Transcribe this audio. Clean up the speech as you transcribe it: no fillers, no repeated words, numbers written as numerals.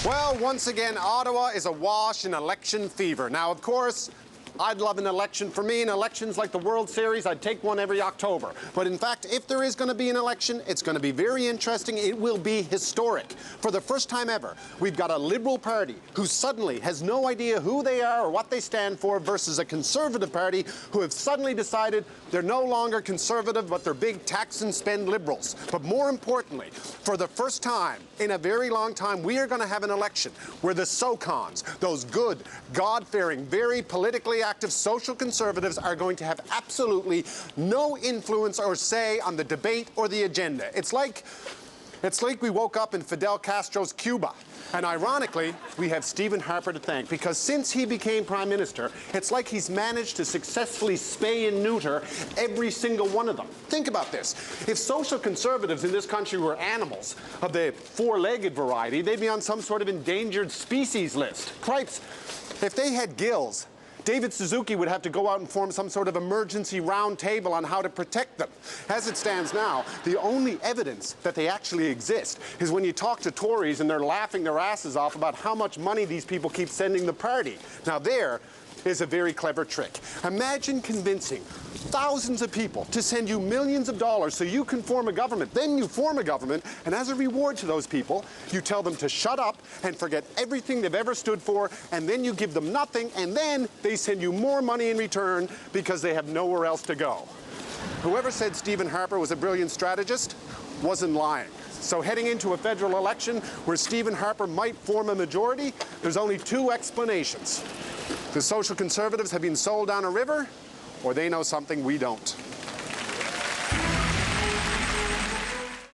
Well, once again, Ottawa is awash in election fever. Now, of course, I'd love an election. For me, an election's like the World Series. I'd take one every October. But in fact, if there is going to be an election, it's going to be very interesting. It will be historic. For the first time ever, we've got a Liberal Party who suddenly has no idea who they are or what they stand for versus a Conservative Party who have suddenly decided they're no longer Conservative, but they're big tax and spend Liberals. But more importantly, for the first time in a very long time, we are going to have an election where the SOCONs, those good, God-fearing, very politically active social conservatives, are going to have absolutely no influence or say on the debate or the agenda. It's like we woke up in Fidel Castro's Cuba. And ironically, we have Stephen Harper to thank, because since he became Prime Minister, it's like he's managed to successfully spay and neuter every single one of them. Think about this. If social conservatives in this country were animals of the four-legged variety, they'd be on some sort of endangered species list. Cripes, if they had gills, David Suzuki would have to go out and form some sort of emergency round table on how to protect them. As it stands now, the only evidence that they actually exist is when you talk to Tories and they're laughing their asses off about how much money these people keep sending the party. Now there is a very clever trick. Imagine convincing thousands of people to send you millions of dollars so you can form a government. Then you form a government, and as a reward to those people, you tell them to shut up and forget everything they've ever stood for, and then you give them nothing, and then they send you more money in return because they have nowhere else to go. Whoever said Stephen Harper was a brilliant strategist wasn't lying. So heading into a federal election where Stephen Harper might form a majority, there's only two explanations. The social conservatives have been sold down a river, or they know something we don't.